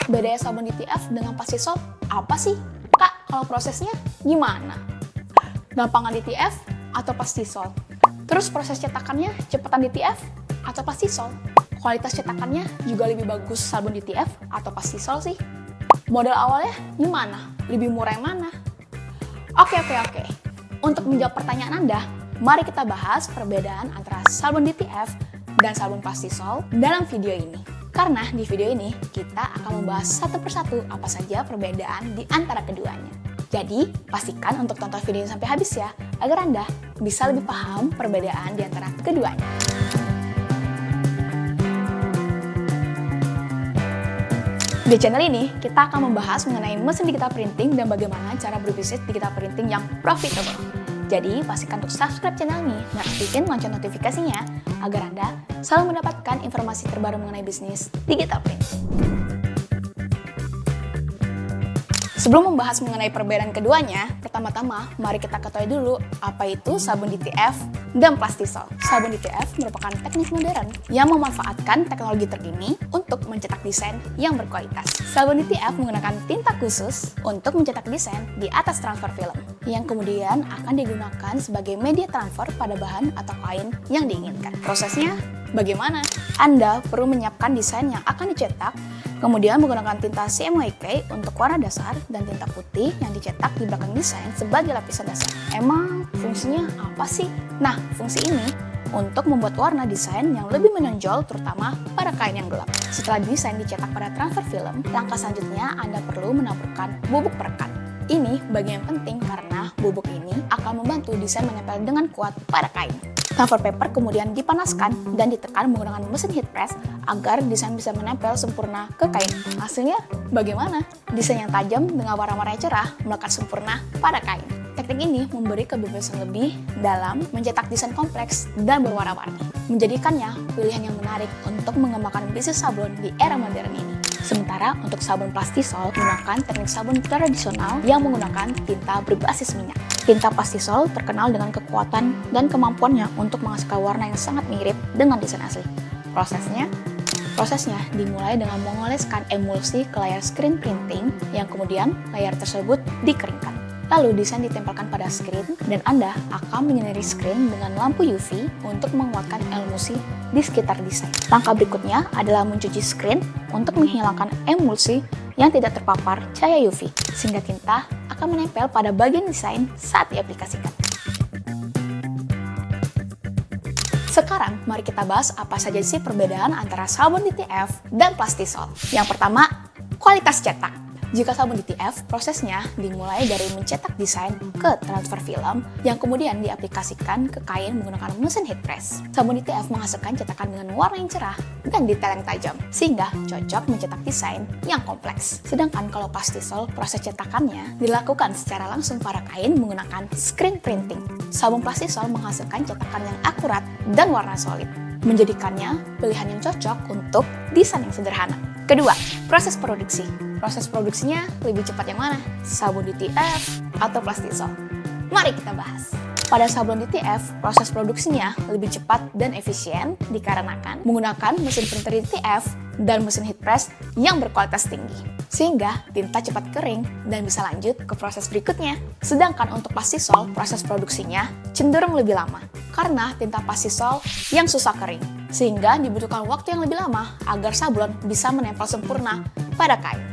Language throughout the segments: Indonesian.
bedanya sabun DTF dengan Plastisol apa sih? Kak, kalau prosesnya gimana? Gampangan DTF atau Plastisol? Terus proses cetakannya cepetan DTF atau Plastisol? Kualitas cetakannya juga lebih bagus sabun DTF atau Plastisol sih? Modal awalnya gimana? Lebih murah yang mana? Oke. Untuk menjawab pertanyaan Anda, mari kita bahas perbedaan antara sabun DTF dan sabun Plastisol dalam video ini. Karena di video ini, kita akan membahas satu persatu apa saja perbedaan di antara keduanya. Jadi, pastikan untuk tonton video ini sampai habis ya, agar Anda bisa lebih paham perbedaan di antara keduanya. Di channel ini, kita akan membahas mengenai mesin digital printing dan bagaimana cara berbisnis digital printing yang profitable. Jadi, pastikan untuk subscribe channel ini dan aktifin lonceng notifikasinya agar Anda selalu mendapatkan informasi terbaru mengenai bisnis digital printing. Sebelum membahas mengenai perbedaan keduanya, pertama-tama mari kita ketahui dulu apa itu sabun DTF dan Plastisol. Sabun DTF merupakan teknik modern yang memanfaatkan teknologi terkini untuk mencetak desain yang berkualitas. Sabun DTF menggunakan tinta khusus untuk mencetak desain di atas transfer film, yang kemudian akan digunakan sebagai media transfer pada bahan atau kain yang diinginkan. Prosesnya bagaimana? Anda perlu menyiapkan desain yang akan dicetak, kemudian menggunakan tinta CMYK untuk warna dasar dan tinta putih yang dicetak di belakang desain sebagai lapisan dasar. Emang fungsinya apa sih? Nah, fungsi ini untuk membuat warna desain yang lebih menonjol terutama pada kain yang gelap. Setelah desain dicetak pada transfer film, langkah selanjutnya Anda perlu menaburkan bubuk perekat. Ini bagian penting karena bubuk ini akan membantu desain menempel dengan kuat pada kain. Transfer paper kemudian dipanaskan dan ditekan menggunakan mesin heat press agar desain bisa menempel sempurna ke kain. Hasilnya bagaimana? Desain yang tajam dengan warna-warna cerah melekat sempurna pada kain. Teknik ini memberi kebebasan lebih dalam mencetak desain kompleks dan berwarna-warni, menjadikannya pilihan yang menarik untuk mengembangkan bisnis sabun di era modern ini. Sementara untuk sabun Plastisol menggunakan teknik sabun tradisional yang menggunakan tinta berbasis minyak. Tinta Plastisol terkenal dengan kekuatan dan kemampuannya untuk menghasilkan warna yang sangat mirip dengan desain asli. Prosesnya dimulai dengan mengoleskan emulsi ke layar screen printing yang kemudian layar tersebut dikeringkan. Lalu desain ditempelkan pada screen dan Anda akan menyinari screen dengan lampu UV untuk menguatkan emulsi di sekitar desain. Langkah berikutnya adalah mencuci screen untuk menghilangkan emulsi yang tidak terpapar cahaya UV, sehingga tinta akan menempel pada bagian desain saat diaplikasikan. Sekarang, mari kita bahas apa saja sih perbedaan antara sabun DTF dan Plastisol. Yang pertama, kualitas cetak. Jika sabun DTF, prosesnya dimulai dari mencetak desain ke transfer film yang kemudian diaplikasikan ke kain menggunakan mesin heat press. Sabun DTF menghasilkan cetakan dengan warna yang cerah dan detail yang tajam, sehingga cocok mencetak desain yang kompleks. Sedangkan kalau Plastisol, proses cetakannya dilakukan secara langsung pada kain menggunakan screen printing. Sabun Plastisol menghasilkan cetakan yang akurat dan warna solid, menjadikannya pilihan yang cocok untuk desain yang sederhana. Kedua, proses produksi. Proses produksinya lebih cepat yang mana? Sabun DTF atau Plastisol? Mari kita bahas. Pada sabun DTF, proses produksinya lebih cepat dan efisien dikarenakan menggunakan mesin printer DTF dan mesin heat press yang berkualitas tinggi, sehingga tinta cepat kering dan bisa lanjut ke proses berikutnya. Sedangkan untuk Plastisol, proses produksinya cenderung lebih lama karena tinta Plastisol yang susah kering, sehingga dibutuhkan waktu yang lebih lama agar sablon bisa menempel sempurna pada kain.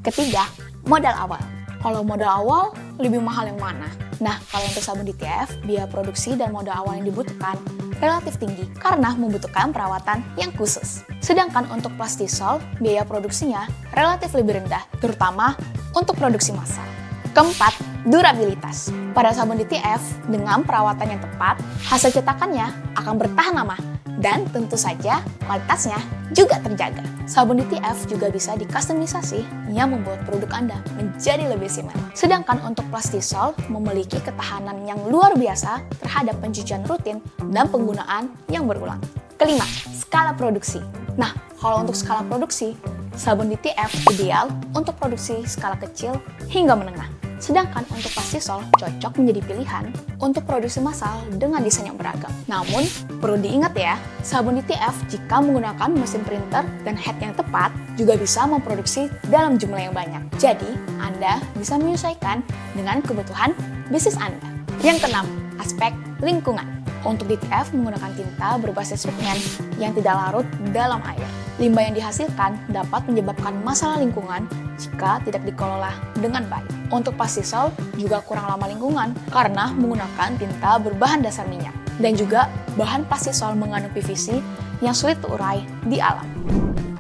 Ketiga, modal awal. Kalau modal awal, lebih mahal yang mana? Nah, kalau untuk sabun DTF, biaya produksi dan modal awal yang dibutuhkan relatif tinggi karena membutuhkan perawatan yang khusus. Sedangkan untuk Plastisol, biaya produksinya relatif lebih rendah, terutama untuk produksi massal. Keempat, durabilitas. Pada sabun DTF, dengan perawatan yang tepat, hasil cetakannya akan bertahan lama dan tentu saja kualitasnya juga terjaga. Sabun DTF juga bisa dikustomisasi yang membuat produk Anda menjadi lebih simen. Sedangkan untuk Plastisol memiliki ketahanan yang luar biasa terhadap pencucian rutin dan penggunaan yang berulang. Kelima, skala produksi. Nah, kalau untuk skala produksi, sabun DTF ideal untuk produksi skala kecil hingga menengah. Sedangkan untuk plastisol cocok menjadi pilihan untuk produksi massal dengan desain yang beragam. Namun, perlu diingat ya, sabun DTF jika menggunakan mesin printer dan head yang tepat juga bisa memproduksi dalam jumlah yang banyak. Jadi, Anda bisa menyesuaikan dengan kebutuhan bisnis Anda. Yang keenam, aspek lingkungan. Untuk DTF menggunakan tinta berbasis pigmen yang tidak larut dalam air. Limbah yang dihasilkan dapat menyebabkan masalah lingkungan jika tidak dikelola dengan baik. Untuk plastisol juga kurang ramah lingkungan karena menggunakan tinta berbahan dasar minyak. Dan juga bahan plastisol mengandung PVC yang sulit terurai di alam.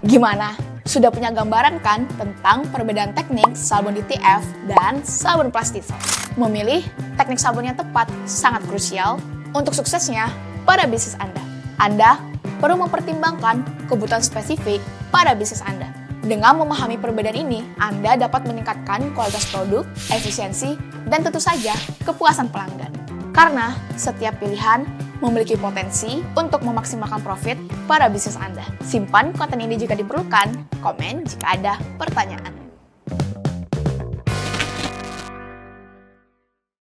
Gimana? Sudah punya gambaran kan tentang perbedaan teknik sabun DTF dan sabun plastisol? Memilih teknik sabun yang tepat sangat krusial untuk suksesnya pada bisnis Anda. Anda perlu mempertimbangkan kebutuhan spesifik pada bisnis Anda. Dengan memahami perbedaan ini, Anda dapat meningkatkan kualitas produk, efisiensi, dan tentu saja kepuasan pelanggan. Karena setiap pilihan memiliki potensi untuk memaksimalkan profit pada bisnis Anda. Simpan konten ini jika diperlukan, komen jika ada pertanyaan.